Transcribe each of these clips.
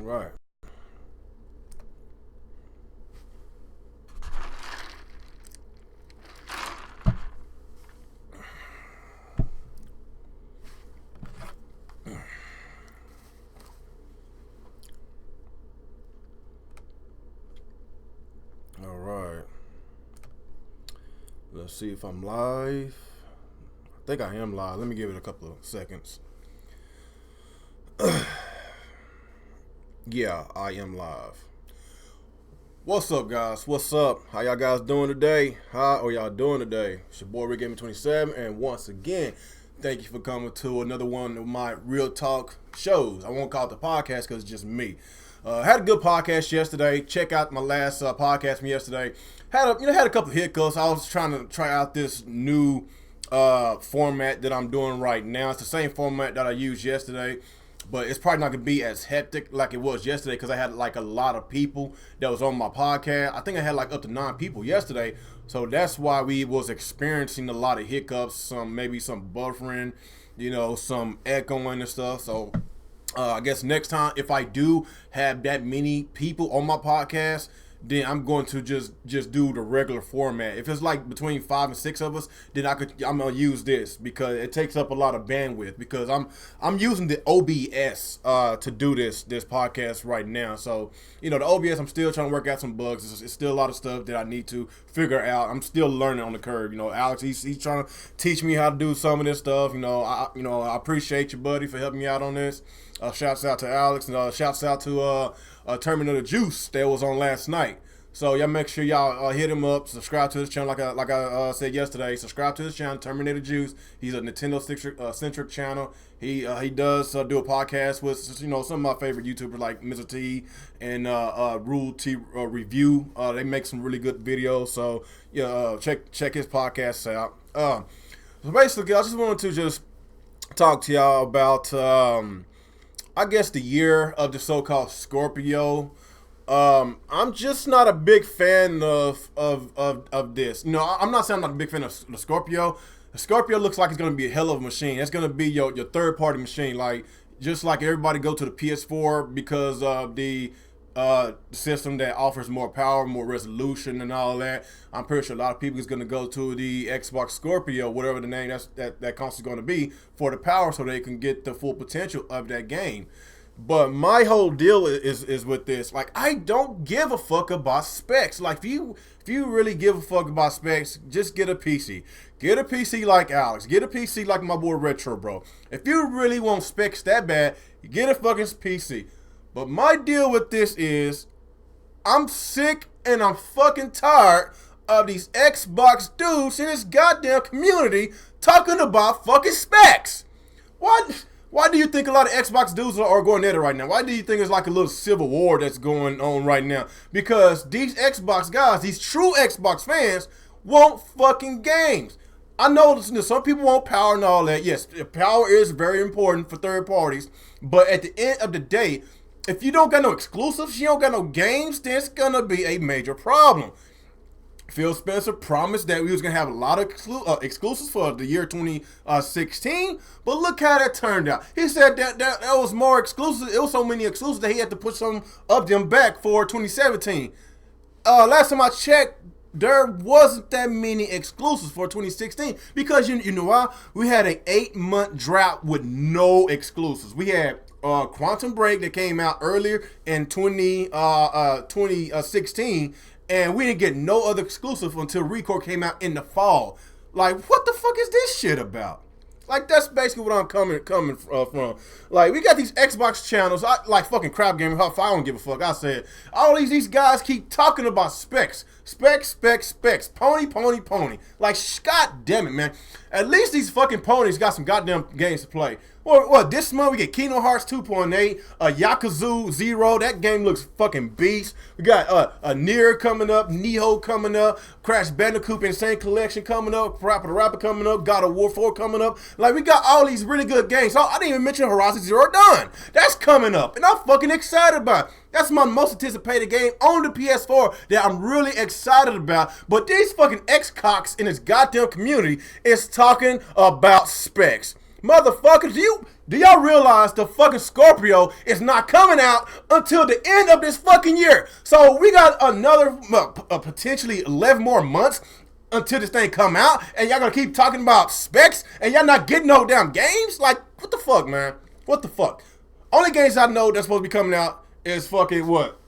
Right. All right. Let's see if I'm live. I think I am live. Let me give it a couple of seconds. Yeah, I am live. What's up, guys? What's up? How y'all guys doing today? How are y'all doing today? It's your boy Rick Gaming 27, and once again, thank you for coming to another one of my Real Talk shows. I won't call it the podcast because it's just me. Had a good podcast yesterday. Check out my last podcast from yesterday. Had a couple of hiccups. I was trying to try out this new format that I'm doing right now. It's the same format that I used yesterday, but it's probably not gonna be as hectic like it was yesterday because I had like a lot of people that was on my podcast. I think I had like up to 9 people yesterday, so that's why we was experiencing a lot of hiccups, maybe some buffering, some echoing and stuff. So I guess next time, if I do have that many people on my podcast, then I'm going to just do the regular format. If it's like between 5 and 6 of us, then I'm gonna use this because it takes up a lot of bandwidth. Because I'm using the OBS to do this podcast right now. So the OBS, I'm still trying to work out some bugs. It's still a lot of stuff that I need to figure out. I'm still learning on the curve. Alex, he's trying to teach me how to do some of this stuff. I appreciate you, buddy, for helping me out on this. Shouts out to Alex, and shouts out to Terminator Juice that was on last night. So y'all make sure y'all hit him up, subscribe to his channel like I said yesterday. Subscribe to his channel, Terminator Juice. He's a Nintendo centric channel. He does do a podcast with some of my favorite YouTubers like Mr. T and Rule T Review. They make some really good videos. So yeah, check his podcast out. So basically, I just wanted to just talk to y'all about I guess the year of the so-called Scorpio. I'm just not a big fan of this. I'm not saying I'm not a big fan of the Scorpio. The Scorpio looks like it's gonna be a hell of a machine. It's gonna be your third-party machine. Just like everybody go to the PS4 because of the system that offers more power, more resolution, and all that. I'm pretty sure a lot of people is going to go to the Xbox Scorpio, whatever the name that console is going to be, for the power, so they can get the full potential of that game. But my whole deal is with this. I don't give a fuck about specs. If you really give a fuck about specs, just get a PC. Get a PC like Alex. Get a PC like my boy Retro Bro. If you really want specs that bad, get a fucking PC. But my deal with this is, I'm sick and I'm fucking tired of these Xbox dudes in this goddamn community talking about fucking specs. Why do you think a lot of Xbox dudes are going at it right now? Why do you think it's like a little civil war that's going on right now? Because these Xbox guys, these true Xbox fans, want fucking games. I know some people want power and all that. Yes, power is very important for third parties. But at the end of the day, if you don't got no exclusives, you don't got no games, then it's going to be a major problem. Phil Spencer promised that we was going to have a lot of exclusives for the year 2016, but look how that turned out. He said that was more exclusive. It was so many exclusives that he had to put some of them back for 2017. Last time I checked, there wasn't that many exclusives for 2016 because you know why? We had an 8-month drought with no exclusives. We had Quantum Break that came out earlier in 2016, and we didn't get no other exclusive until Record came out in the fall. What the fuck is this shit about? That's basically what I'm coming from. We got these Xbox channels, fucking Crap Gaming. I don't give a fuck. I said, all these guys keep talking about specs. Specs. Pony. God damn it, man. At least these fucking ponies got some goddamn games to play. What this month we get Kingdom Hearts 2.8, Yakuza 0. That game looks fucking beast. We got a Nier coming up, Neo coming up, Crash Bandicoot Insane Collection coming up, Rapper the Rapper coming up, God of War 4 coming up. We got all these really good games. I didn't even mention Horizon Zero Dawn. That's coming up, and I'm fucking excited about it. That's my most anticipated game on the PS4 that I'm really excited about. But these fucking X-cocks in this goddamn community is talking about specs. Motherfuckers, do y'all realize the fucking Scorpio is not coming out until the end of this fucking year? So we got another potentially 11 more months until this thing come out, and y'all gonna keep talking about specs, and y'all not getting no damn games? Like, what the fuck, man? What the fuck? Only games I know that's supposed to be coming out is fucking what?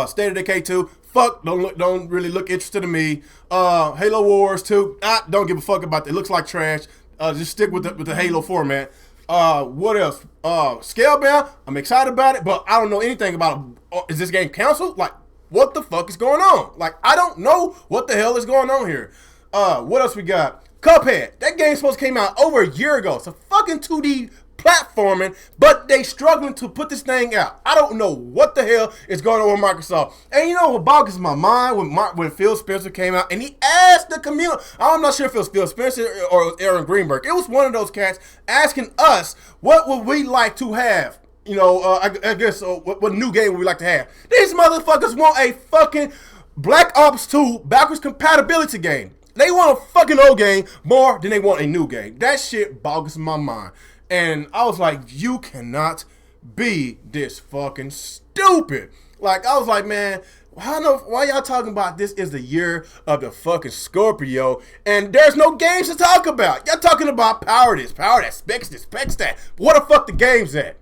State of Decay 2. Fuck, don't really look interested to me. Halo Wars 2. I don't give a fuck about that. It looks like trash. Just stick with the Halo format. What else? Scalebound. I'm excited about it, but I don't know anything about it. Is this game canceled? Like, what the fuck is going on? Like, I don't know what the hell is going on here. What else we got? Cuphead. That game supposed to came out over a year ago. It's a fucking 2D platforming, but they struggling to put this thing out. I don't know what the hell is going on with Microsoft. And you know what boggles my mind when Phil Spencer came out and he asked the community, I'm not sure if it was Phil Spencer or Aaron Greenberg. It was one of those cats asking us what would we like to have. You know, I guess what new game would we like to have? These motherfuckers want a fucking Black Ops 2 backwards compatibility game. They want a fucking old game more than they want a new game. That shit boggles my mind. And I was like, you cannot be this fucking stupid. Like, I was like, man, why y'all talking about this is the year of the fucking Scorpio and there's no games to talk about? Y'all talking about power this, specs this, specs that. Where the fuck the games at?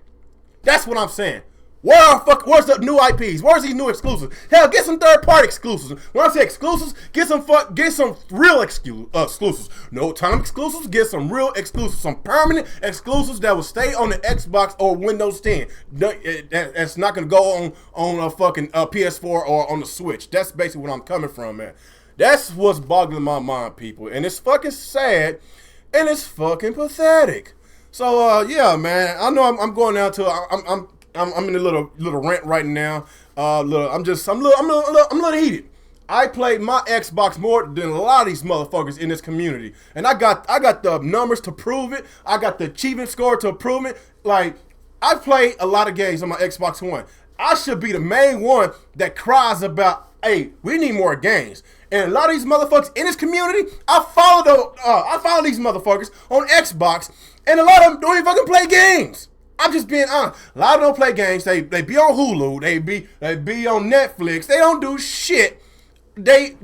That's what I'm saying. Where's the new IPs? Where's these new exclusives? Hell, get some third-party exclusives. When I say exclusives, get some real exclusives. No time exclusives, get some real exclusives. Some permanent exclusives that will stay on the Xbox or Windows 10. That's not going to go on a fucking PS4 or on the Switch. That's basically what I'm coming from, man. That's what's boggling my mind, people. And it's fucking sad, and it's fucking pathetic. So, yeah, man, I know I'm going down to, I'm in a little rant right now. I'm a little heated. I played my Xbox more than a lot of these motherfuckers in this community, and I got the numbers to prove it. I got the achievement score to prove it. Like, I played a lot of games on my Xbox One. I should be the main one that cries about, hey, we need more games. And a lot of these motherfuckers in this community, I follow these motherfuckers on Xbox, and a lot of them don't even fucking play games. I'm just being honest. A lot of them don't play games. They be on Hulu. They be on Netflix. They don't do shit. They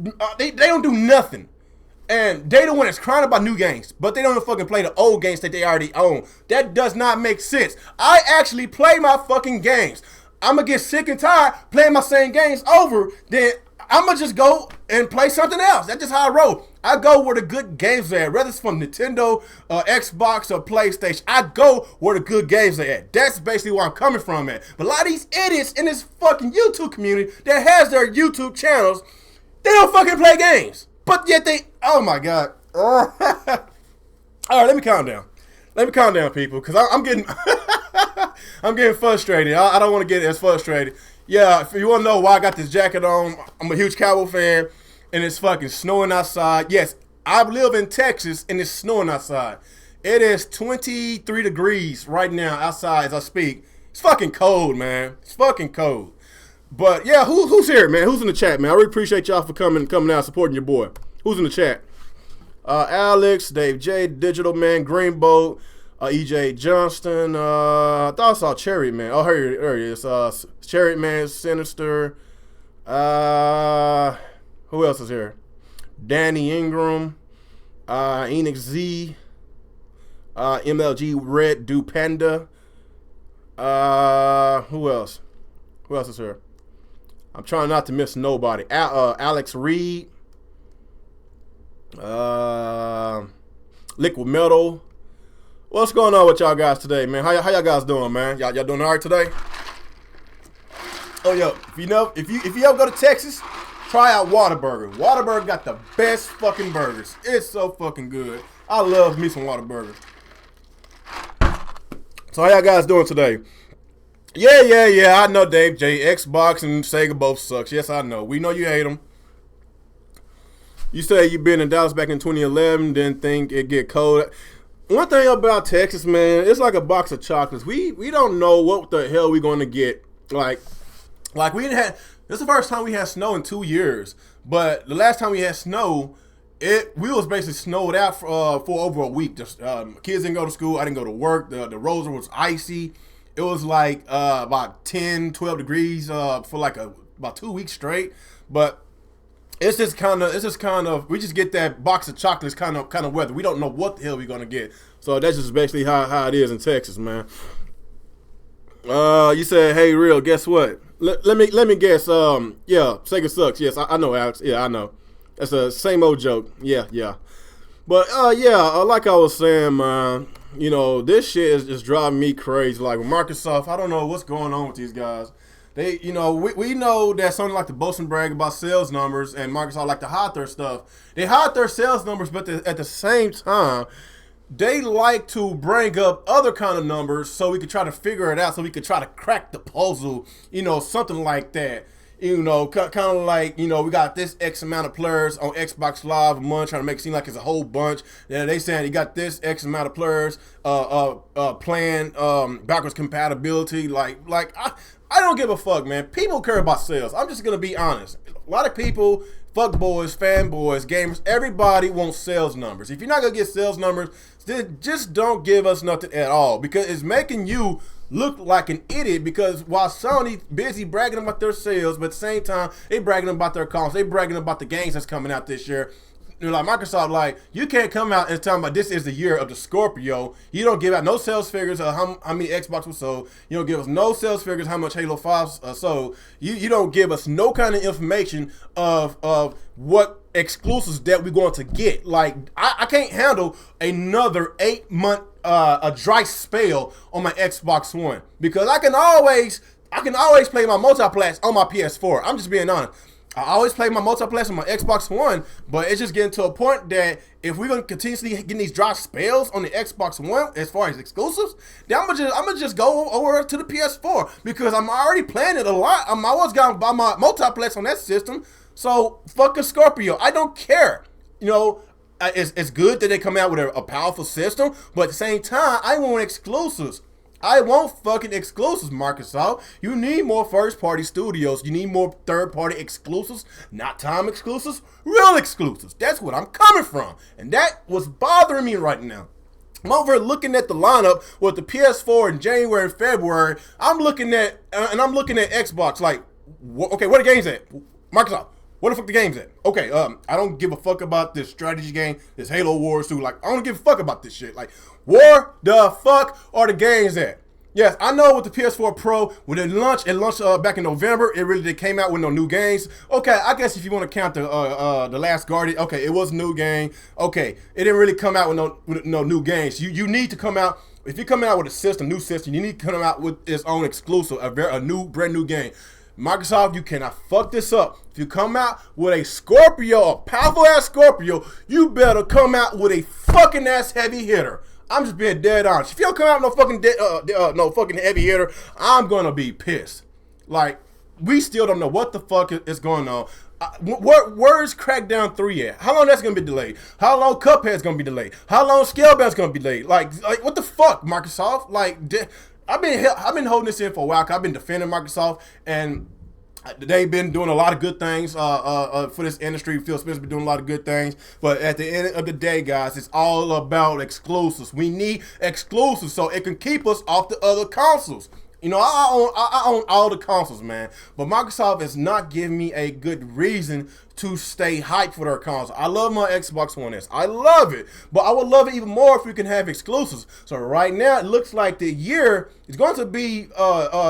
don't do nothing. And they the one that's crying about new games, but they don't fucking play the old games that they already own. That does not make sense. I actually play my fucking games. I'm gonna get sick and tired playing my same games over. Then I'm gonna just go and play something else. That's just how I roll. I go where the good games are at. Whether it's from Nintendo, Xbox, or PlayStation, I go where the good games are at. That's basically where I'm coming from at. But a lot of these idiots in this fucking YouTube community that has their YouTube channels, they don't fucking play games. But yet they, oh my God. All right, let me calm down. Let me calm down, people, because I'm getting, I'm getting frustrated. I don't want to get as frustrated. Yeah, if you want to know why I got this jacket on, I'm a huge Cowboy fan, and it's fucking snowing outside. Yes, I live in Texas, and it's snowing outside. It is 23 degrees right now outside as I speak. It's fucking cold, man. It's fucking cold. But, yeah, who's here, man? Who's in the chat, man? I really appreciate y'all for coming out, supporting your boy. Who's in the chat? Alex, Dave J, Digital Man, Greenboat, EJ Johnston. I thought I saw Cherry Man. Oh, here he is. Cherry Man, Sinister. Who else is here? Danny Ingram, Enix Z, MLG Red Do Panda. Who else? Who else is here? I'm trying not to miss nobody. Alex Reed. Liquid Metal. What's going on with y'all guys today, man? How y'all guys doing, man? Y'all doing all right today? Oh, yo, if you ever go to Texas, try out Whataburger. Whataburger got the best fucking burgers. It's so fucking good. I love me some Whataburger. So how y'all guys doing today? Yeah. I know, Dave J. Xbox and Sega both sucks. Yes, I know. We know you hate them. You say you been in Dallas back in 2011, didn't think it'd get cold. One thing about Texas, man, it's like a box of chocolates. We don't know what the hell we're going to get. Like we didn't have. This is the first time we had snow in 2 years. But the last time we had snow, We was basically snowed out for over a week. Just, kids didn't go to school. I didn't go to work. The roads was icy. It was like about 10, 12 degrees for like about 2 weeks straight. But it's just kind of we just get that box of chocolates kind of weather. We don't know what the hell we're gonna get. So that's just basically how it is in Texas, man. You said, hey, real. Guess what? Let me guess. Yeah, Sega sucks. Yes, I know, Alex. Yeah, I know. That's a same old joke. Yeah. But yeah, like I was saying, man. You know, this shit is just driving me crazy. Like with Microsoft, I don't know what's going on with these guys. They, you know, we know that Sony like to boast and brag about sales numbers, and Microsoft like to hide their stuff. They hide their sales numbers, but at the same time, they like to bring up other kind of numbers so we could try to figure it out, so we could try to crack the puzzle, you know, something like that. You know, kind of like, you know, we got this X amount of players on Xbox Live a month, trying to make it seem like it's a whole bunch. Yeah, they saying you got this X amount of players playing backwards compatibility. Like I don't give a fuck, man. People care about sales. I'm just gonna be honest. A lot of people, fuckboys, fanboys, gamers, everybody wants sales numbers. If you're not gonna get sales numbers, then just don't give us nothing at all, because it's making you look like an idiot. Because while Sony busy bragging about their sales, but at the same time they bragging about their consoles, they bragging about the games that's coming out this year. They're like, Microsoft, like, you can't come out and tell me about this is the year of the Scorpio. You don't give out no sales figures of how many Xbox was sold. You don't give us no sales figures how much Halo 5 sold. You don't give us no kind of information of what exclusives that we're going to get. Like, I can't handle another 8-month a dry spell on my Xbox One, because I can always play my multiplayer on my PS4. I'm just being honest. I always play my multiplayer on my Xbox One, but it's just getting to a point that if we're gonna continuously get these dry spells on the Xbox One as far as exclusives, then I'm gonna just go over to the PS4, because I'm already playing it a lot. I'm always gonna buy my multiplayer on that system. So fuck a Scorpio. I don't care. You know, it's good that they come out with a powerful system, but at the same time, I want exclusives. I want fucking exclusives, Microsoft. You need more first-party studios. You need more third-party exclusives, not time exclusives, real exclusives. That's what I'm coming from. And that was bothering me right now. I'm over here looking at the lineup with the PS4 in January and February. I'm looking at Xbox like, okay, where the games at? Microsoft, where the fuck the game's at? Okay, I don't give a fuck about this strategy game, this Halo Wars 2. Like, I don't give a fuck about this shit. Like, where the fuck are the games at? Yes, I know with the PS4 Pro, when it launched back in November, they came out with no new games. Okay, I guess if you want to count the Last Guardian, okay, it was a new game. Okay, it didn't really come out with no new games. You need to come out, if you're coming out with a new system, you need to come out with its own exclusive, a brand new game. Microsoft, you cannot fuck this up. If you come out with a Scorpio, a powerful ass Scorpio, you better come out with a fucking ass heavy hitter. I'm just being dead honest. If you don't come out with no fucking heavy hitter, I'm gonna be pissed. Like, we still don't know what the fuck is going on. Where is Crackdown 3 at? How long that's gonna be delayed? How long Cuphead's gonna be delayed? How long Scalebound's gonna be delayed? Like what the fuck, Microsoft? Like, I've been holding this in for a while. I've been defending Microsoft, and they've been doing a lot of good things for this industry. Phil Spencer's been doing a lot of good things. But at the end of the day, guys, it's all about exclusives. We need exclusives so it can keep us off the other consoles. You know, I own all the consoles, man. But Microsoft is not giving me a good reason to stay hyped for their console. I love my Xbox One S. I love it. But I would love it even more if we can have exclusives. So right now, it looks like the year is going to be,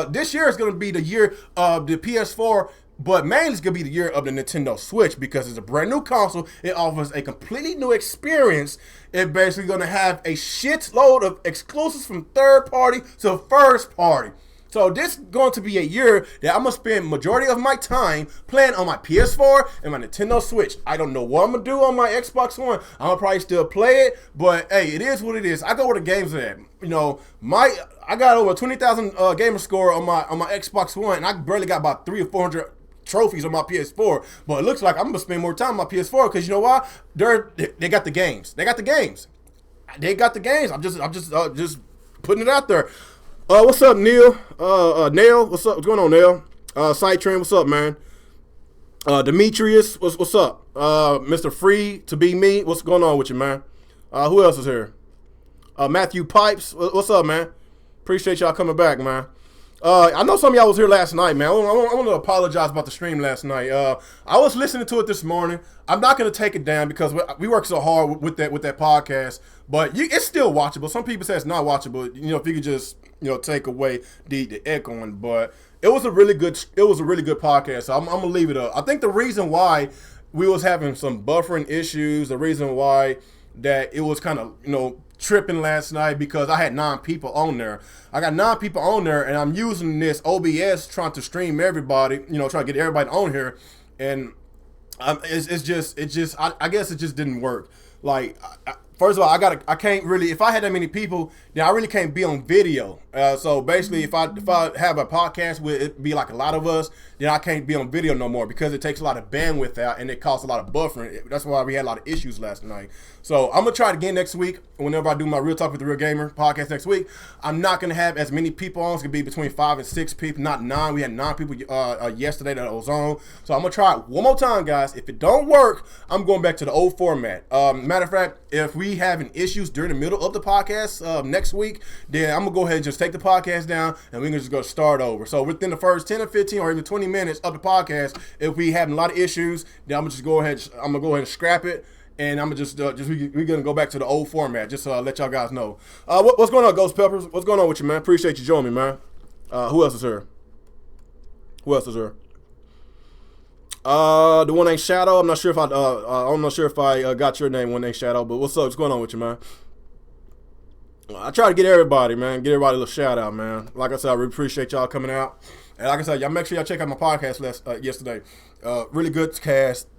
this year is going to be the year of the PS4. But mainly it's going to be the year of the Nintendo Switch, because it's a brand new console. It offers a completely new experience. It's basically going to have a shitload of exclusives from third party to first party. So this is going to be a year that I'm going to spend majority of my time playing on my PS4 and my Nintendo Switch. I don't know what I'm going to do on my Xbox One. I'm going to probably still play it, but hey, it is what it is. I go where the games are at. You know, I got over 20,000 gamer score on my Xbox One, and I barely got about 300 or 400 trophies on my PS4, but it looks like I'm gonna spend more time on my PS4, because you know why? They got the games. They got the games. I'm just putting it out there. What's up, Neil? Nail, what's up? What's going on, Nail? Side Train, what's up, man? Demetrius, what's up? Mr. Free to be me, what's going on with you, man? Who else is here? Matthew Pipes, what's up, man? Appreciate y'all coming back, man. I know some of y'all was here last night, man. I want to apologize about the stream last night. I was listening to it this morning. I'm not going to take it down because we work so hard with that podcast, but it's still watchable. Some people say it's not watchable. If you could just take away the echoing, but it was a really good podcast. So I'm gonna leave it up. I think the reason why we was having some buffering issues, the reason why that it was kind of tripping last night because I had 9 people on there. I got 9 people on there, and I'm using this OBS trying to stream everybody, trying to get everybody on here, and I guess it just didn't work. Like, first of all, I can't really, if I had that many people, then I really can't be on video. So basically, if I have a podcast where it be like a lot of us, then I can't be on video no more because it takes a lot of bandwidth out and it costs a lot of buffering. That's why we had a lot of issues last night. So I'm gonna try it again next week. Whenever I do my Real Talk with the Real Gamer podcast next week, I'm not gonna have as many people on. It's gonna be between 5 and 6 people, not 9. We had 9 people yesterday that was on. So I'm gonna try it one more time, guys. If it don't work, I'm going back to the old format. Matter of fact, if we having issues during the middle of the podcast next week, then I'm gonna go ahead and just take the podcast down and we can just go start over. So within the first 10 or 15 or even 20 minutes of the podcast, if we having a lot of issues, then I'm gonna go ahead and scrap it. And I'm gonna we're gonna go back to the old format, just to let y'all guys know. What's going on, Ghost Peppers? What's going on with you, man? Appreciate you joining me, man. Who else is here? The one named Shadow. I'm not sure if I got your name, one named Shadow. But what's up? What's going on with you, man? I try to get everybody, man. Get everybody a little shout out, man. Like I said, I really appreciate y'all coming out. And like I said, y'all make sure y'all check out my podcast yesterday. Really good cast.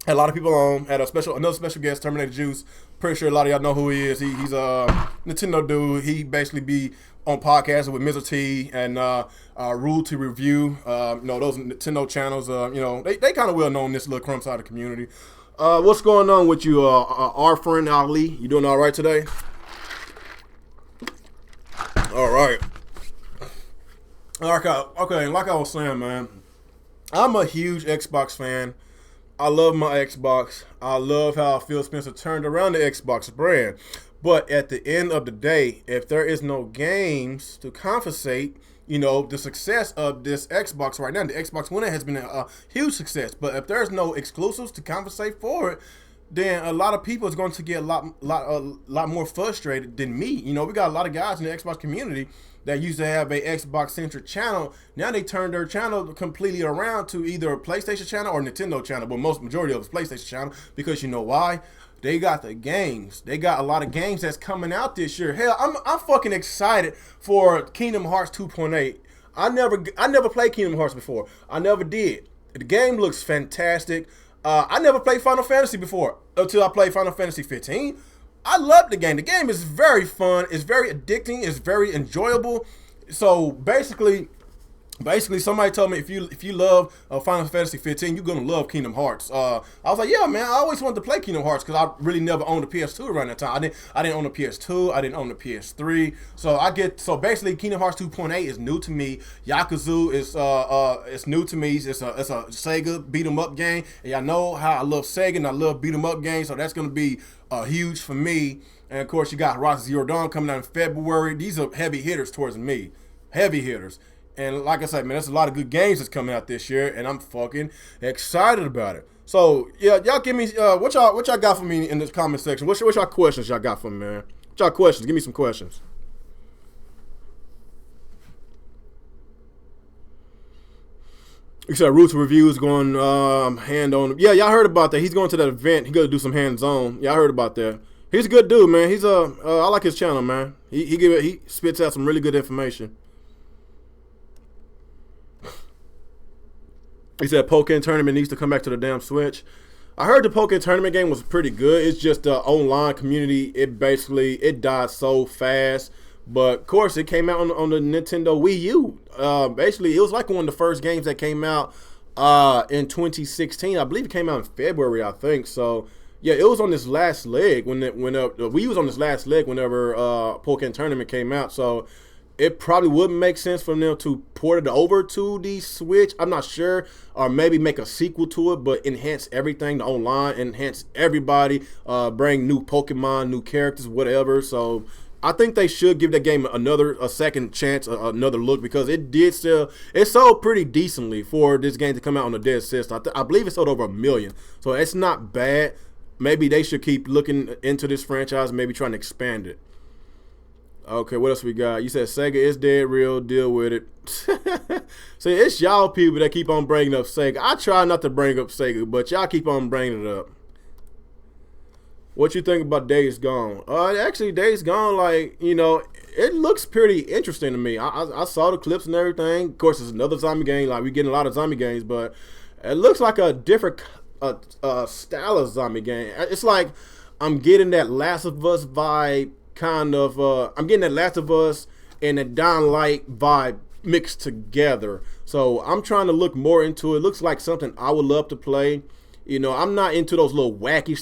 Had a lot of people on. Had another special guest, Terminator Juice. Pretty sure a lot of y'all know who he is. He's a Nintendo dude. He be on podcasts with Mr. T and Rule to Review. Those Nintendo channels. They kind of well known in this little crumb side of the community. What's going on with you, our friend Ali? You doing all right today? All right. Okay. Like I was saying, man, I'm a huge Xbox fan. I love my Xbox. I love how Phil Spencer turned around the Xbox brand. But at the end of the day, if there is no games to compensate, the success of this Xbox right now, the Xbox One has been a huge success. But if there's no exclusives to compensate for it, then a lot of people is going to get a lot more frustrated than me. We got a lot of guys in the Xbox community that used to have a Xbox-centric channel. Now they turned their channel completely around to either a PlayStation channel or Nintendo channel, but majority of it's PlayStation channel, because you know why? They got the games. They got a lot of games that's coming out this year. Hell, I'm fucking excited for Kingdom Hearts 2.8. I never played Kingdom Hearts before. I never did. The game looks fantastic. I never played Final Fantasy before until I played Final Fantasy 15. I love the game. The game is very fun. It's very addicting. It's very enjoyable. So basically somebody told me if you love Final Fantasy 15, you're gonna love Kingdom Hearts. I was like, yeah, man. I always wanted to play Kingdom Hearts because I really never owned a PS2 around that time. I didn't own a PS2. I didn't own a PS3. So basically, Kingdom Hearts 2.8 is new to me. Yakuza is new to me. It's a Sega beat 'em up game, and y'all know how I love Sega and I love beat 'em up games. So that's gonna be huge for me. And of course, you got Horizon Zero Dawn coming out in February. These are heavy hitters towards me. Heavy hitters. And like I said, man, there's a lot of good games that's coming out this year, and I'm fucking excited about it. So, yeah, y'all give me, what y'all got for me in the comment section? What's y'all questions y'all got for me, man? What y'all questions? Give me some questions. You said Roots Reviews going hand on. Yeah, y'all heard about that. He's going to that event. He going to do some hands-on. Y'all heard about that. He's a good dude, man. He's I like his channel, man. He spits out some really good information. He said Pokken Tournament needs to come back to the damn Switch. I heard the Pokken Tournament game was pretty good. It's just the online community. It died so fast. But of course, it came out on the Nintendo Wii U. Basically, it was like one of the first games that came out in 2016. I believe it came out in February, I think. So yeah, it was on this last leg when the Wii was on this last leg whenever Pokken Tournament came out. So it probably would make sense for them to port it over to the Switch. I'm not sure, or maybe make a sequel to it, but enhance everything, the online, enhance everybody, bring new Pokemon, new characters, whatever. So I think they should give that game a second chance, another look, because it sold pretty decently for this game to come out on the dead system. I believe it sold over 1 million, so it's not bad. Maybe they should keep looking into this franchise and maybe trying to expand it. Okay, what else we got? You said Sega is dead, real, deal with it. See, it's y'all people that keep on bringing up Sega. I try not to bring up Sega, but y'all keep on bringing it up. What you think about Days Gone? Actually, Days Gone, like, it looks pretty interesting to me. I saw the clips and everything. Of course, it's another zombie game. Like, we getting a lot of zombie games, but it looks like a different style of zombie game. It's like I'm getting that Last of Us vibe, kind of. I'm getting that Last of Us and that Dying vibe mixed together. So I'm trying to look more into it. It looks like something I would love to play. I'm not into those little wacky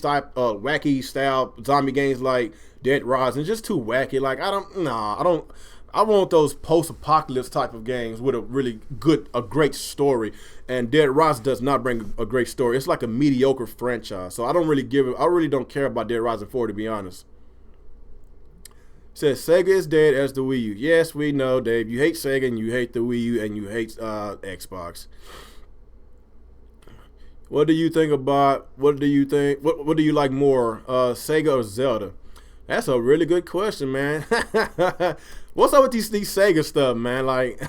style zombie games like Dead Rising. Just too wacky. Like, I want those post-apocalypse type of games with a great story. And Dead Rising does not bring a great story. It's like a mediocre franchise. So I really don't care about Dead Rising 4, to be honest. Says Sega is dead as the Wii U. Yes, we know, Dave. You hate Sega and you hate the Wii U and you hate Xbox. What do you think? What do you like more, Sega or Zelda? That's a really good question, man. What's up with these Sega stuff, man? Like,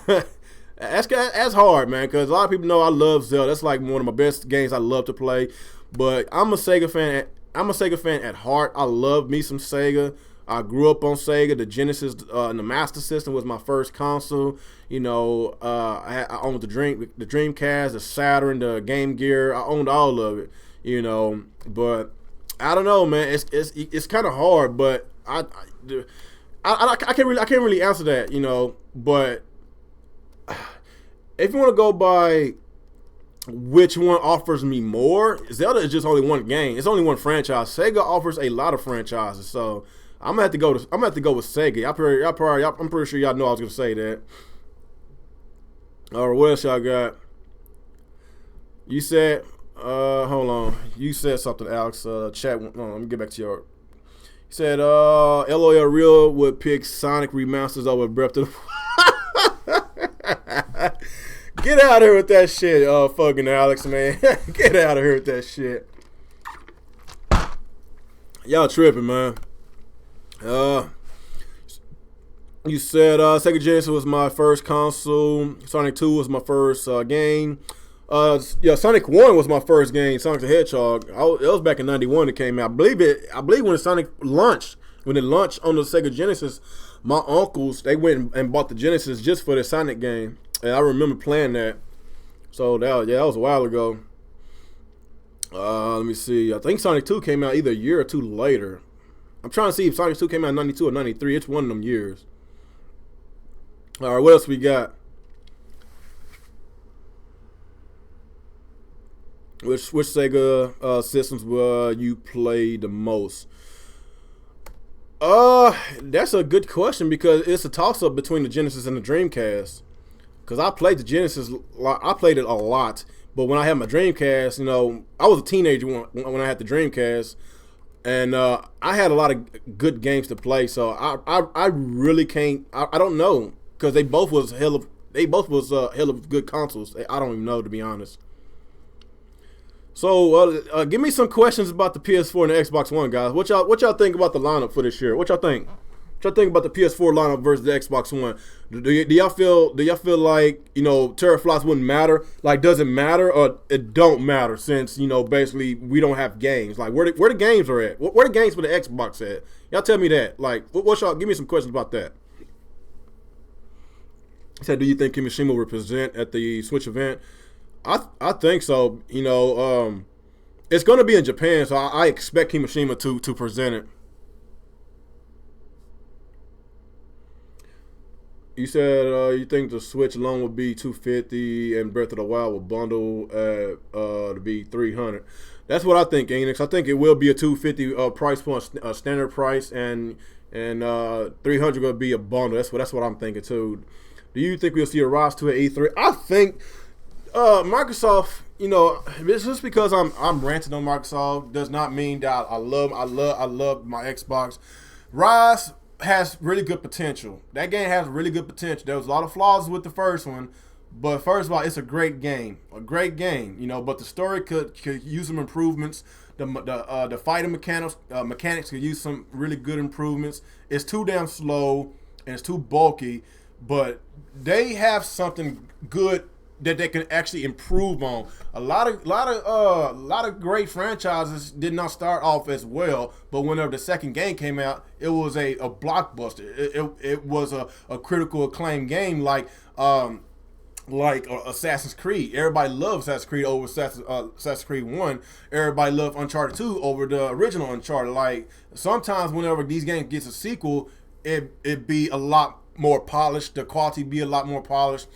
that's hard, man, because a lot of people know I love Zelda. That's like one of my best games I love to play. But I'm a Sega fan. I'm a Sega fan at heart. I love me some Sega. I grew up on Sega. The Genesis and the Master System was my first console. I owned the Dreamcast, the Saturn, the Game Gear. I owned all of it. But I don't know, man. It's kind of hard, but I can't really answer that. But if you want to go by which one offers me more, Zelda is just only one game. It's only one franchise. Sega offers a lot of franchises, so I'm gonna have to go with Sega. I'm pretty sure y'all know I was gonna say that. All right, what else y'all got? You said, hold on. You said something, Alex. Chat. Let me get back to your. You said, LOL Real would pick Sonic remasters over Breath of the. Get out of here with that shit, fucking Alex, man. Get out of here with that shit. Y'all tripping, man. You said Sega Genesis was my first console. Sonic 2 was my first game. Sonic 1 was my first game. Sonic the Hedgehog. It was back in '91 it came out. I believe when Sonic launched, when it launched on the Sega Genesis, my uncles, they went and bought the Genesis just for the Sonic game, and I remember playing that. So that was a while ago. Let me see. I think Sonic 2 came out either a year or two later. I'm trying to see if Sonic 2 came out in 92 or 93. It's one of them years. All right, what else we got? Which Sega systems will you play the most? That's a good question because it's a toss-up between the Genesis and the Dreamcast. Because I played the Genesis, I played it a lot. But when I had my Dreamcast, I was a teenager when I had the Dreamcast. And I had a lot of good games to play, so I really can't. I don't know because they both was hell of good consoles. I don't even know, to be honest. So give me some questions about the PS4 and the Xbox One, guys. What y'all think about the lineup for this year? What y'all think? What y'all think about the PS4 lineup versus the Xbox One? Do y'all feel like teraflops wouldn't matter? Like, does it matter or it don't matter since basically we don't have games? Like, where the games are at? Where the games for the Xbox at? Y'all tell me that. Like, what y'all give me some questions about that? He said, do you think Kimishima will present at the Switch event? I think so. It's going to be in Japan, so I expect Kimishima to present it. You said you think the Switch alone would be $250 and Breath of the Wild will bundle to be $300. That's what I think, Enix. I think it will be a $250 price point, a standard price, and and 300 going to be a bundle. That's what I'm thinking too. Do you think we'll see a Rise 2 at E3? I think Microsoft, just because I'm ranting on Microsoft does not mean that I love my Xbox. Rise has really good potential. That game has really good potential. There was a lot of flaws with the first one, but first of all, it's a great game. But the story could use some improvements. The fighting mechanics could use some really good improvements. It's too damn slow and it's too bulky, but they have something good that they can actually improve on. A lot of great franchises did not start off as well, but whenever the second game came out, it was a blockbuster. It was a critical acclaim game like Assassin's Creed. Everybody loves Assassin's Creed over Assassin's Creed 1. Everybody loved Uncharted 2 over the original Uncharted. Like, sometimes whenever these games gets a sequel, it be a lot more polished. The quality be a lot more polished.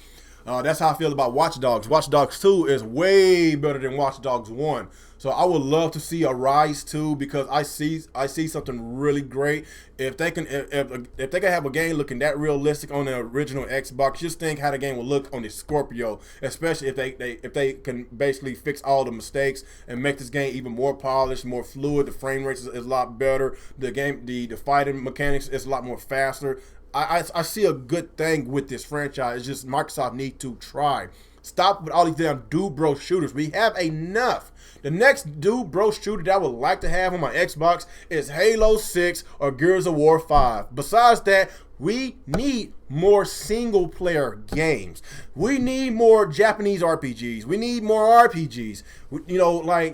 That's how I feel about Watch Dogs. Watch Dogs 2 is way better than Watch Dogs 1. So I would love to see a Rise 2 because I see something really great. If they can have a game looking that realistic on the original Xbox, just think how the game will look on the Scorpio, especially if they can basically fix all the mistakes and make this game even more polished, more fluid. The frame rate is a lot better. The fighting mechanics is a lot more faster. I see a good thing with this franchise. It's just Microsoft need to try. Stop with all these damn dude bro shooters. We have enough. The next dude bro shooter that I would like to have on my Xbox is Halo 6 or Gears of War 5. Besides that, we need more single player games. We need more Japanese RPGs. We need more RPGs.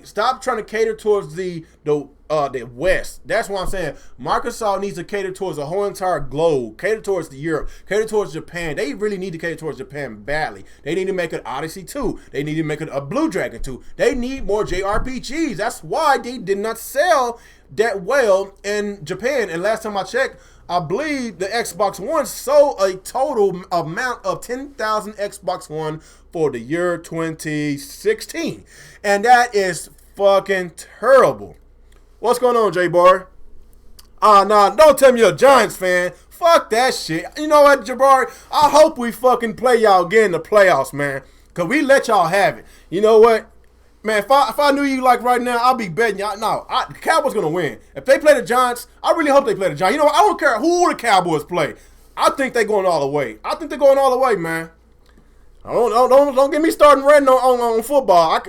Stop trying to cater towards the West. That's what I'm saying. Microsoft needs to cater towards the whole entire globe, cater towards the Europe, cater towards Japan. They really need to cater towards Japan badly. They need to make an Odyssey 2. They need to make a Blue Dragon 2. They need more JRPGs. That's why they did not sell that well in Japan. And last time I checked, I believe the Xbox One sold a total amount of 10,000 Xbox One for the year 2016. And that is fucking terrible. What's going on, J-Bar? Nah, don't tell me you're a Giants fan. Fuck that shit. You know what, Jabbar? I hope we fucking play y'all again in the playoffs, man. Because we let y'all have it. You know what? Man, if I knew you like right now, I'll be betting y'all. No, the Cowboys going to win. If they play the Giants, I really hope they play the Giants. You know what? I don't care who the Cowboys play. I think they're going all the way. Man. Don't get me starting ranting on football. I'll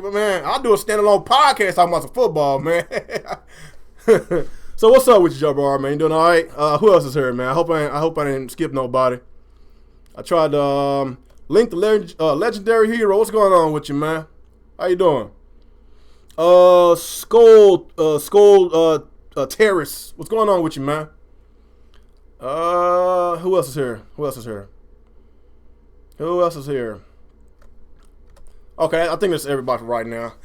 do a standalone podcast talking about some football, man. So what's up with you, Jabbar, man? You doing all right? Who else is here, man? I hope I didn't skip nobody. I tried to link the legendary hero. What's going on with you, man? How you doing? Skull Terrace. What's going on with you, man? Who else is here? Okay, I think that's everybody right now.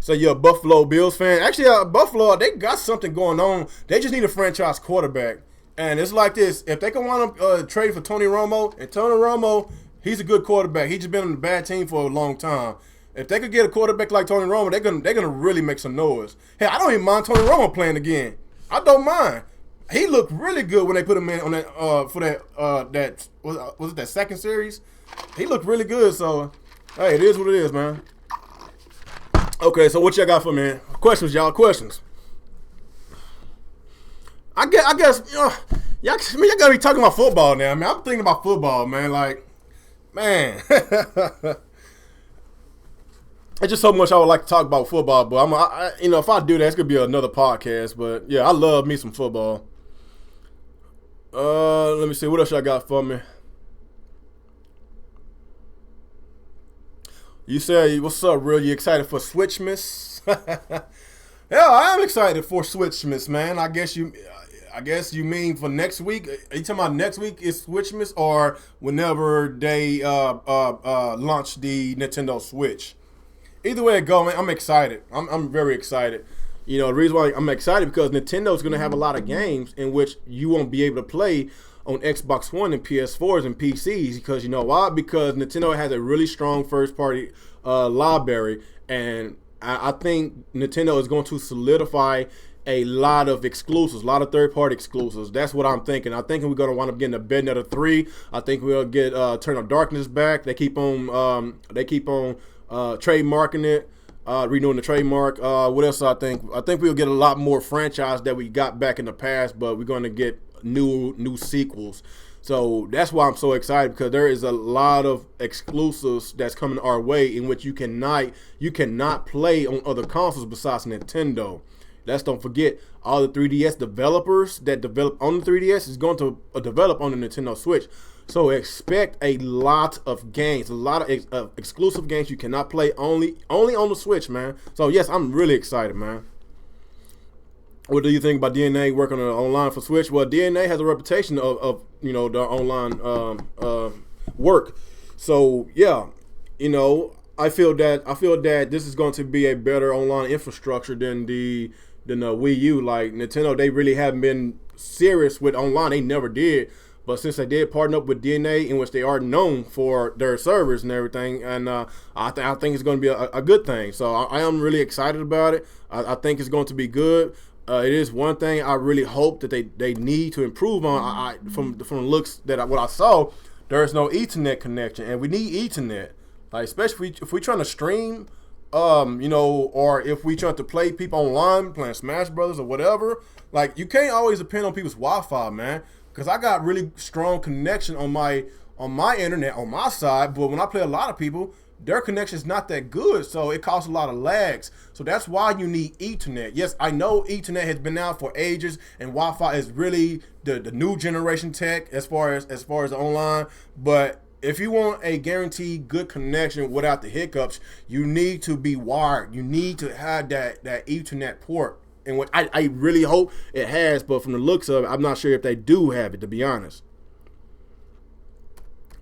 So you're a Buffalo Bills fan. Actually, Buffalo, they got something going on. They just need a franchise quarterback. And it's like this. If they can want to trade for Tony Romo, and Tony Romo, he's a good quarterback. He's just been on a bad team for a long time. If they could get a quarterback like Tony Romo, they're gonna really make some noise. Hey, I don't even mind Tony Romo playing again. I don't mind. He looked really good when they put him in on that for that was it that second series? He looked really good. So hey, it is what it is, man. Okay, so what y'all got for me? Questions, y'all. Questions. I guess y'all gotta be talking about football now, man. I'm thinking about football, man. Like, man. It's just so much I would like to talk about football, but if I do that, it's gonna be another podcast. But yeah, I love me some football. Let me see what else y'all got for me. You say, "What's up, real? You excited for Switchmas?" Yeah, I am excited for Switchmas, man. I guess you mean for next week. Are you talking about next week is Switchmas or whenever they launch the Nintendo Switch? Either way it go, man, I'm excited. I'm very excited. The reason why I'm excited because Nintendo's going to have a lot of games in which you won't be able to play on Xbox One and PS4s and PCs because you know why? Because Nintendo has a really strong first-party library, and I think Nintendo is going to solidify a lot of exclusives, a lot of third-party exclusives. That's what I'm thinking. I'm thinking we're gonna wind up getting a Bayonetta 3. I think we'll get Eternal Darkness back. They keep on trademarking it, renewing the trademark. What else? I think we'll get a lot more franchise that we got back in the past, but we're gonna get new sequels. So that's why I'm so excited, because there is a lot of exclusives that's coming our way in which you cannot play on other consoles besides Nintendo. Let's don't forget, all the 3DS developers that develop on the 3DS is going to develop on the Nintendo Switch. So expect a lot of games, a lot of exclusive games you cannot play only on the Switch, man. So yes, I'm really excited, man. What do you think about DNA working on online for Switch? Well, DNA has a reputation of their online work. So yeah, I feel that this is going to be a better online infrastructure than the Wii U. Like Nintendo, they really haven't been serious with online. They never did. But since they did partner up with DNA, in which they are known for their servers and everything, and I think it's going to be a good thing. So I am really excited about it. I think it's going to be good. It is one thing I really hope that they need to improve on. From the looks what I saw, there is no Ethernet connection, and we need Ethernet. Like especially if we trying to stream, or if we trying to play people online, playing Smash Brothers or whatever. Like you can't always depend on people's Wi-Fi, man. Because I got really strong connection on my internet on my side, but when I play a lot of people, their connection is not that good, so it causes a lot of lags. So that's why you need Ethernet. Yes, I know Ethernet has been out for ages, and Wi-Fi is really the new generation tech as far as the online. But if you want a guaranteed good connection without the hiccups, you need to be wired. You need to have that Ethernet port. And what I really hope it has, but from the looks of it, I'm not sure if they do have it, to be honest.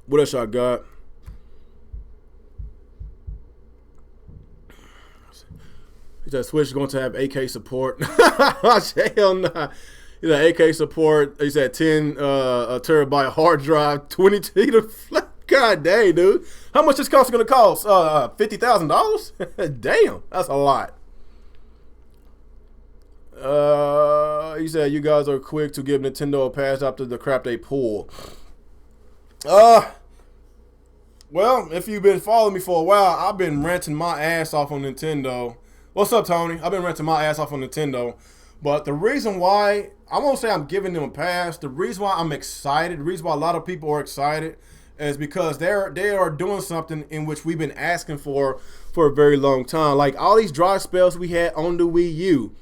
What else y'all got? He said Switch is going to have 8K support. Hell nah. He said 8K support. He said 10 terabyte hard drive, 20 gigabyte. God dang, dude. How much this console going to cost? $50,000? Damn, that's a lot. He said you guys are quick to give Nintendo a pass after the crap they pull. Well, if you've been following me for a while, I've been ranting my ass off on Nintendo. What's up, Tony? I've been ranting my ass off on Nintendo. But the reason why, I won't say I'm giving them a pass, the reason why I'm excited, the reason why a lot of people are excited is because they are doing something in which we've been asking for a very long time. Like all these dry spells we had on the Wii U.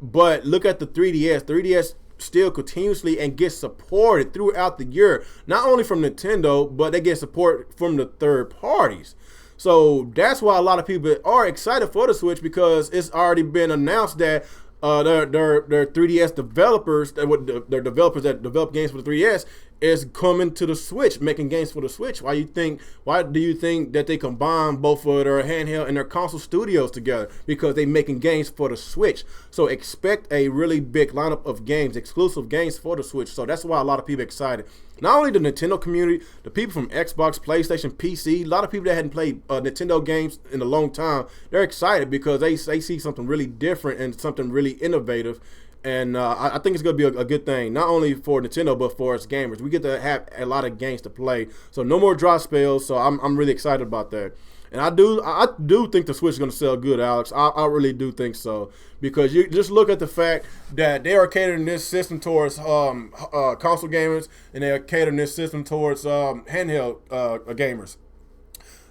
But look at the 3DS. 3DS still continuously and gets supported throughout the year. Not only from Nintendo, but they get support from the third parties. So that's why a lot of people are excited for the Switch, because it's already been announced that their 3DS developers, their developers that develop games for the 3DS, is coming to the Switch, making games for the Switch. Why do you think that they combine both of their handheld and their console studios together? Because they making games for the Switch. So expect a really big lineup of games, exclusive games for the Switch. So that's why a lot of people are excited. Not only the Nintendo community, the people from Xbox, PlayStation, PC, a lot of people that hadn't played Nintendo games in a long time, they're excited because they see something really different and something really innovative. And I think it's going to be a good thing, not only for Nintendo, but for us gamers. We get to have a lot of games to play. So no more dry spells, so I'm really excited about that. And I do think the Switch is going to sell good, Alex. I really do think so. Because you just look at the fact that they are catering this system towards console gamers, and they are catering this system towards handheld gamers.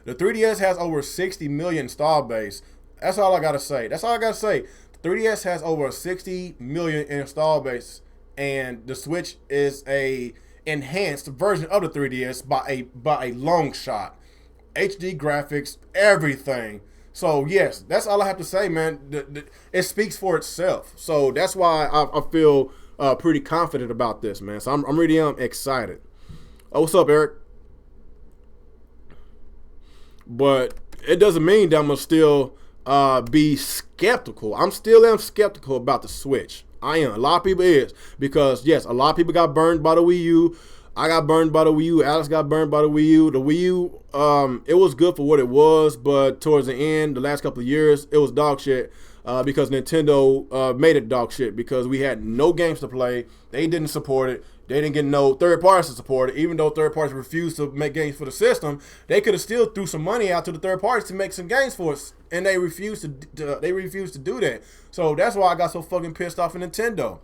The 3DS has over 60 million install base. That's all I got to say. 3DS has over 60 million install base, and the Switch is a enhanced version of the 3DS by a long shot. HD graphics, everything. So yes, that's all I have to say, man. It speaks for itself. So that's why I feel pretty confident about this, man. So I'm really excited. Oh, what's up, Eric? But it doesn't mean that I'm gonna still be skeptical. I'm still skeptical about the Switch. I am. A lot of people is, because yes, a lot of people got burned by the Wii U. I got burned by the Wii U. Alex got burned by the Wii U. The Wii U, it was good for what it was, but towards the end, the last couple of years, it was dog shit. because Nintendo made it dog shit because we had no games to play. They didn't support it. They didn't get no third parties to support it. Even though third parties refused to make games for the system, they could have still threw some money out to the third parties to make some games for us, and they refused to do that. So that's why I got so fucking pissed off at Nintendo.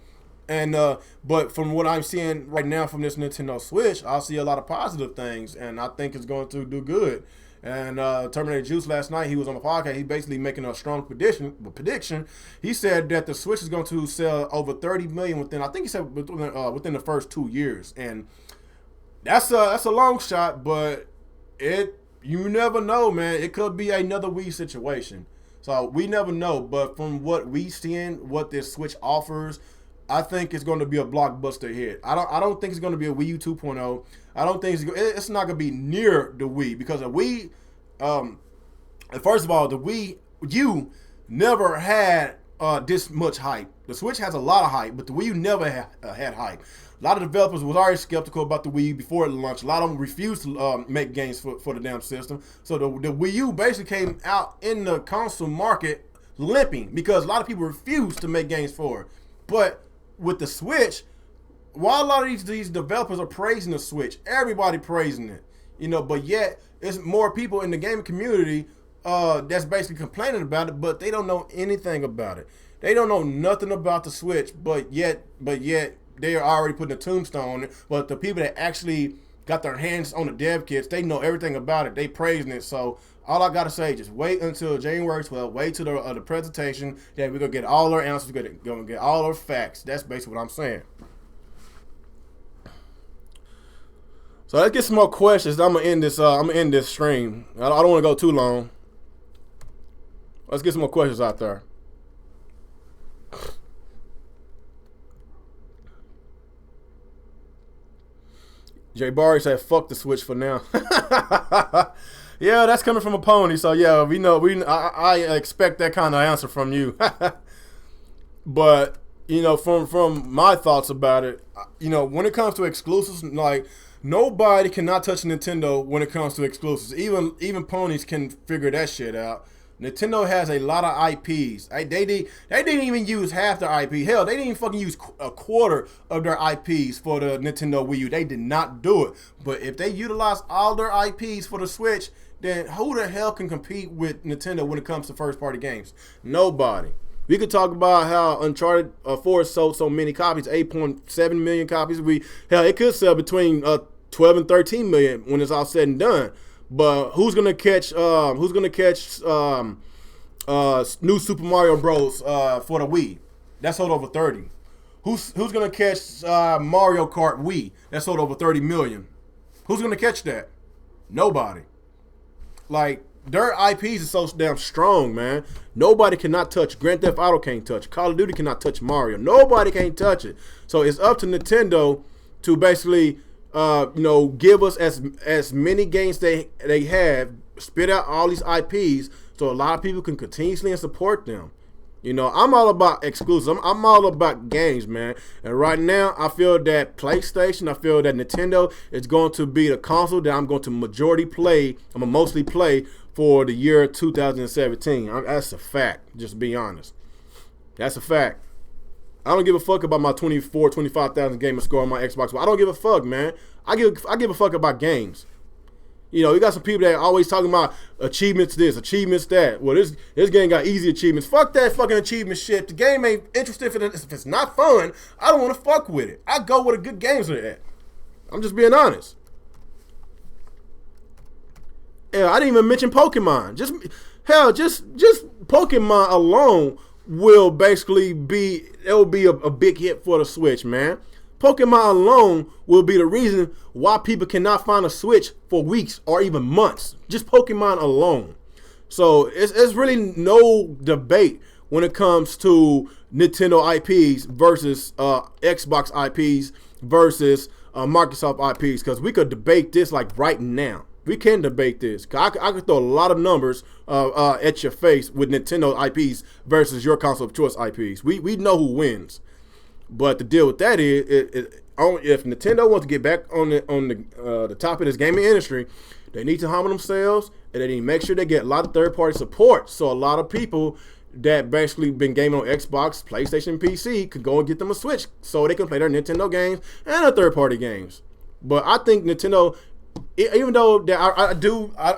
And but from what I'm seeing right now from this Nintendo Switch, I see a lot of positive things, and I think it's going to do good. And Terminator Juice last night, he was on the podcast. He basically making a strong prediction. He said that the Switch is going to sell over 30 million within. I think he said within the first 2 years, and that's a long shot, but you never know, man. It could be another Wii situation. So we never know. But from what we seeing, what this Switch offers, I think it's going to be a blockbuster hit. I don't think it's going to be a Wii U 2.0. I don't think it's not going to be near the Wii because a Wii, first of all, the Wii U never had this much hype. The Switch has a lot of hype, but the Wii U never had hype. A lot of developers was already skeptical about the Wii U before it launched. A lot of them refused to make games for the damn system. So the Wii U basically came out in the console market limping because a lot of people refused to make games for it. But with the Switch, while a lot of these developers are praising the Switch, everybody praising it, but yet it's more people in the gaming community that's basically complaining about it, but they don't know anything about it. They don't know nothing about the Switch, but yet they are already putting a tombstone on it. But the people that actually got their hands on the dev kits, they know everything about it. They praising it. So all I gotta say, just wait until January 12th. Wait till the presentation. That we're gonna get all our answers. We're gonna get all our facts. That's basically what I'm saying. So let's get some more questions. I'm gonna end this stream. I don't want to go too long. Let's get some more questions out there. Jay Barry said, "Fuck the Switch for now." Yeah, that's coming from a pony. So yeah, we know. I expect that kind of answer from you. But from my thoughts about it, when it comes to exclusives, like nobody cannot touch Nintendo when it comes to exclusives. Even ponies can figure that shit out. Nintendo has a lot of IPs. They didn't even use half their IP. Hell, they didn't even fucking use a quarter of their IPs for the Nintendo Wii U. They did not do it. But if they utilize all their IPs for the Switch, then who the hell can compete with Nintendo when it comes to first-party games? Nobody. We could talk about how Uncharted 4 sold so many copies, 8.7 million copies. It could sell between 12 and 13 million when it's all said and done. But who's gonna catch New Super Mario Bros. For the Wii? That sold over 30. Who's gonna catch Mario Kart Wii? That sold over 30 million. Who's gonna catch that? Nobody. Like, their IPs is so damn strong, man. Nobody cannot touch. Grand Theft Auto can't touch. Call of Duty cannot touch Mario. Nobody can't touch it. So it's up to Nintendo to basically give us as many games they have, spit out all these IPs so a lot of people can continuously and support them. I'm all about exclusives. I'm all about games, man. And right now, I feel that PlayStation, I feel that Nintendo is going to be the console that I'm going to mostly play for the year 2017. That's a fact, just to be honest. That's a fact. I don't give a fuck about my 25,000 gamer score on my Xbox One. I don't give a fuck, man. I give a fuck about games. You got some people that are always talking about achievements this, achievements that. Well, this game got easy achievements. Fuck that fucking achievement shit. The game ain't interested in it. If it's not fun, I don't want to fuck with it. I go where the good games are at. I'm just being honest. Yeah, I didn't even mention Pokemon. Just Pokemon alone will basically be a big hit for the Switch, man. Pokemon alone will be the reason why people cannot find a Switch for weeks or even months. Just Pokemon alone. So it's really no debate when it comes to Nintendo IPs versus Xbox IPs versus Microsoft IPs, because we could debate this like right now. We can debate this. I could throw a lot of numbers at your face with Nintendo IPs versus your console of choice IPs. We know who wins. But the deal with that is, if Nintendo wants to get back on the top of this gaming industry, they need to humble themselves, and they need to make sure they get a lot of third-party support. So a lot of people that basically been gaming on Xbox, PlayStation, PC could go and get them a Switch so they can play their Nintendo games and their third-party games. But I think Nintendo, even though I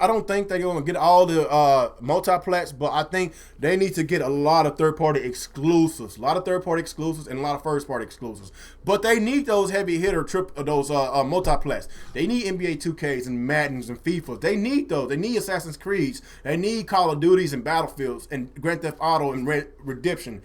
don't think they're going to get all the multi-plats, but I think they need to get a lot of third-party exclusives, and a lot of first-party exclusives. But they need those heavy hitter those multi-plats. They need NBA 2Ks and Maddens and FIFAs. They need those. They need Assassin's Creeds. They need Call of Duties and Battlefields and Grand Theft Auto and Redemption.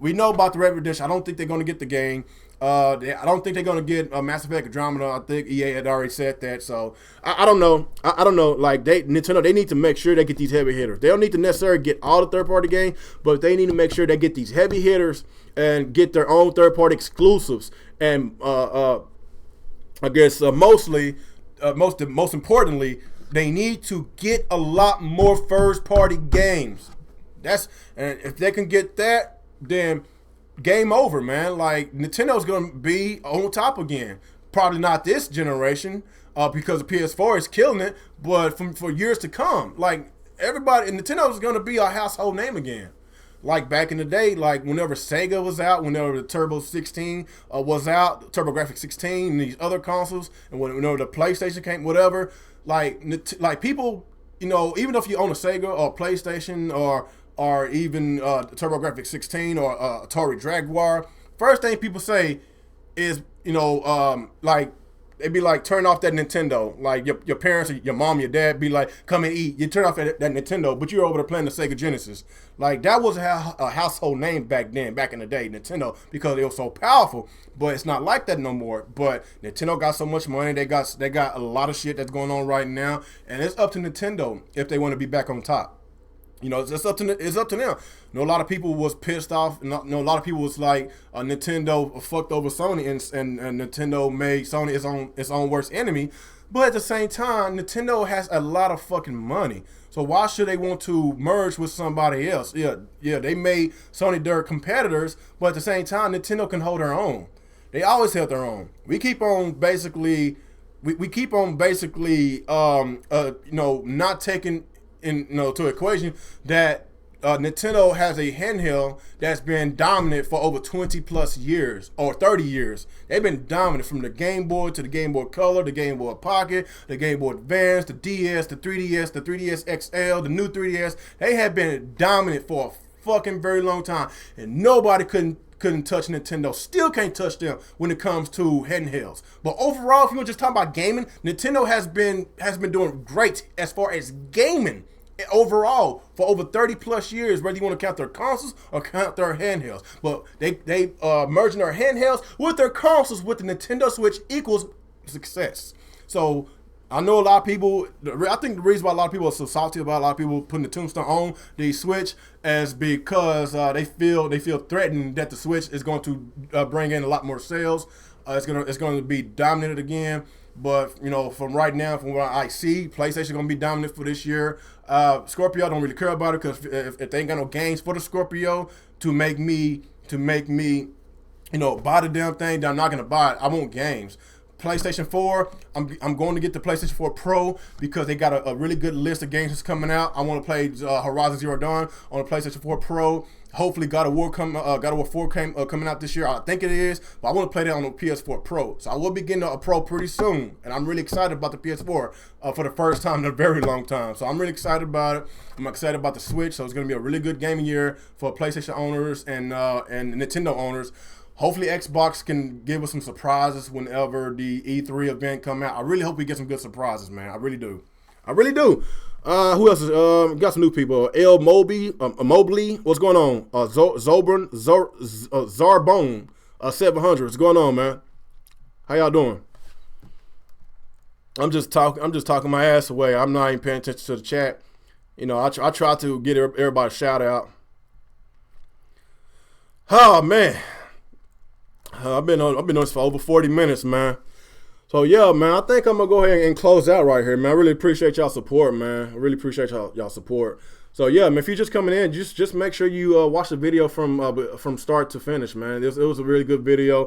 We know about the Red Redemption. I don't think they're going to get the game. I don't think they're going to get Mass Effect Andromeda. I think EA had already said that. So, I don't know. I don't know. Like, Nintendo, they need to make sure they get these heavy hitters. They don't need to necessarily get all the third-party games, but they need to make sure they get these heavy hitters and get their own third-party exclusives. And I guess most importantly, they need to get a lot more first-party games. And if they can get that, then game over, man. Like, Nintendo's gonna be on top again. Probably not this generation, because the PS4 is killing it, but for years to come, like, Nintendo's gonna be a household name again. Like back in the day, like whenever Sega was out, whenever the Turbo 16 was out, TurboGrafx 16, and these other consoles, and whenever the PlayStation came, whatever, like people, even if you own a Sega or PlayStation or even TurboGrafx 16 or Atari Jaguar, first thing people say is, like, they'd be like, turn off that Nintendo. Like, your parents, or your mom, your dad be like, come and eat. You turn off that Nintendo, but you're over there playing the Sega Genesis. Like, that was a household name back in the day, Nintendo, because it was so powerful. But it's not like that no more. But Nintendo got so much money. They got a lot of shit that's going on right now. And it's up to Nintendo if they want to be back on top. It's up to them. A lot of people was pissed off. A lot of people was like, Nintendo fucked over Sony, and Nintendo made Sony its own worst enemy. But at the same time, Nintendo has a lot of fucking money. So why should they want to merge with somebody else? Yeah, they made Sony their competitors, but at the same time, Nintendo can hold their own. They always held their own. We keep on basically, not taking to equation that Nintendo has a handheld that's been dominant for over 20 plus years or 30 years. They've been dominant from the Game Boy to the Game Boy Color, the Game Boy Pocket, the Game Boy Advance, the DS, the 3DS, the 3DS XL, the new 3DS. They have been dominant for a fucking very long time, and nobody couldn't touch Nintendo. Still can't touch them when it comes to handhelds. But overall, if you want to just talk about gaming, Nintendo has been doing great as far as gaming overall for over 30 plus years, whether you want to count their consoles or count their handhelds. But they merging their handhelds with their consoles with the Nintendo Switch equals success. So I know a lot of people, I think the reason why a lot of people are so salty about a lot of people putting the Tombstone on the Switch is because they feel threatened that the Switch is going to bring in a lot more sales. It's going to be dominant again. But, from right now, from what I see, PlayStation going to be dominant for this year. Scorpio, I don't really care about it because if they ain't got no games for the Scorpio to make me buy the damn thing, then I'm not going to buy it. I want games. PlayStation 4, I'm going to get the PlayStation 4 Pro because they got a really good list of games that's coming out. I want to play Horizon Zero Dawn on the PlayStation 4 Pro. Hopefully God of War 4 coming out this year. I think it is, but I want to play that on the PS4 Pro. So I will be getting a Pro pretty soon, and I'm really excited about the PS4 for the first time in a very long time. So I'm really excited about it. I'm excited about the Switch. So it's going to be a really good gaming year for PlayStation owners and Nintendo owners. Hopefully Xbox can give us some surprises whenever the E3 event come out. I really hope we get some good surprises, man. I really do. Who else? Got some new people. L. Mobley. What's going on? Zarbone 700. What's going on, man? How y'all doing? I'm just talking my ass away. I'm not even paying attention to the chat. I try to get everybody a shout out. Oh man. I've been on this for over 40 minutes, man. So yeah, man, I think I'm gonna go ahead and close out right here, man. I really appreciate y'all support, man. I really appreciate y'all support. So yeah, man, if you're just coming in, just make sure you watch the video from start to finish, man. It was a really good video.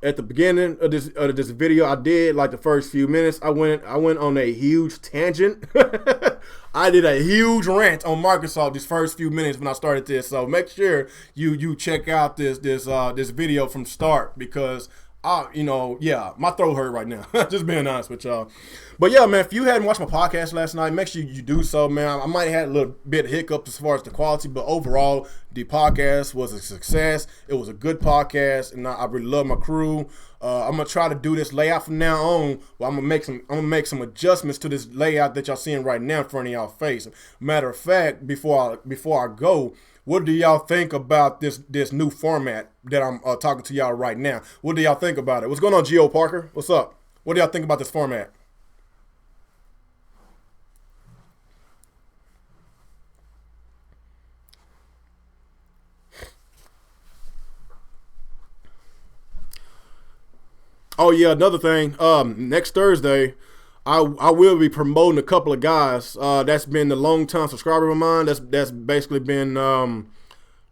At the beginning of this video, I did like the first few minutes. I went on a huge tangent. I did a huge rant on Microsoft these first few minutes when I started this. So make sure you check out this video from start because. Yeah, my throat hurt right now. Just being honest with y'all. But yeah, man, if you hadn't watched my podcast last night, make sure you do so, man. I might have had a little bit of hiccups as far as the quality, but overall, the podcast was a success. It was a good podcast, and I really love my crew. I'm gonna try to do this layout from now on. Well, I'm gonna make some adjustments to this layout that y'all seeing right now in front of y'all face. Matter of fact, before I go. What do y'all think about this new format that I'm talking to y'all right now? What do y'all think about it? What's going on, Geo Parker? What's up? What do y'all think about this format? Oh yeah, another thing. Next Thursday, I will be promoting a couple of guys. That's been the long time subscriber of mine. That's basically been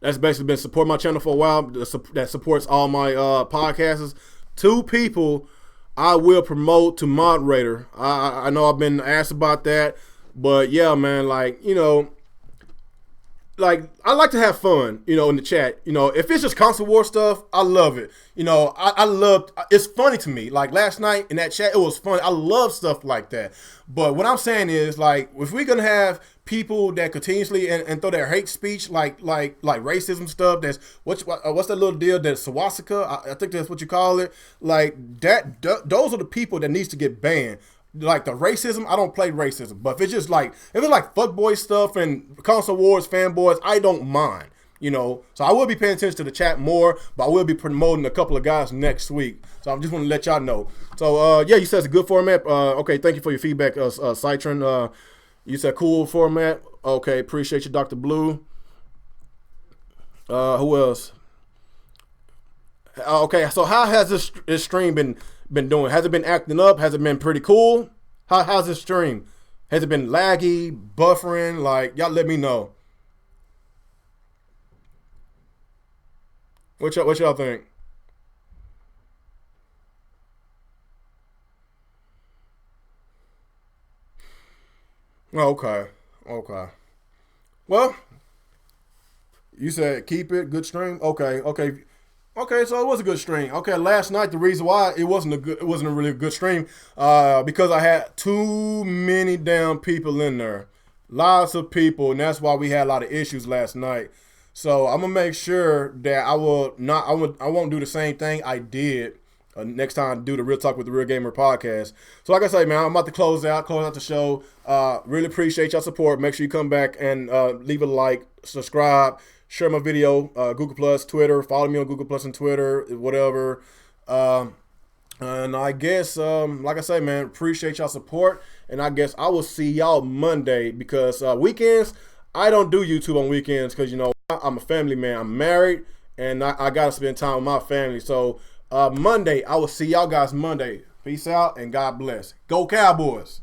supporting my channel for a while. That supports all my podcasts. Two people I will promote to moderator. I know I've been asked about that, but yeah, man, like like I like to have fun, in the chat. If it's just console war stuff, I love it. I love. It's funny to me. Like last night in that chat, it was fun. I love stuff like that. But what I'm saying is, like, if we're gonna have people that continuously and throw their hate speech, like racism stuff. That's what's that little deal? That swastika. I think that's what you call it. Like that. Those are the people that needs to get banned. Like the racism, I don't play racism, but if it's like fuckboy stuff and console wars, fanboys, I don't mind, So I will be paying attention to the chat more, but I will be promoting a couple of guys next week. So I just want to let y'all know. So yeah, you said it's a good format. Okay, thank you for your feedback, Citron. You said cool format. Okay, appreciate you, Dr. Blue. Who else? Okay, so how has this stream been doing? Has it been acting up? Has it been pretty cool? How's this stream? Has it been laggy, buffering? Like, y'all let me know. What y'all think? Okay. Well, you said keep it, good stream. Okay, so it was a good stream. Okay, last night the reason why it wasn't a really good stream, because I had too many damn people in there, lots of people, and that's why we had a lot of issues last night. So I'm gonna make sure that I won't do the same thing I did next time I do the Real Talk with the Real Gamer podcast. So like I say, man, I'm about to close out the show. Really appreciate y'all support. Make sure you come back and leave a like, subscribe. Share my video, Google Plus, Twitter. Follow me on Google Plus and Twitter, whatever. And I guess, like I say, man, appreciate y'all support. And I guess I will see y'all Monday because weekends, I don't do YouTube on weekends because, I'm a family man. I'm married, and I got to spend time with my family. So Monday, I will see y'all guys Monday. Peace out, and God bless. Go Cowboys.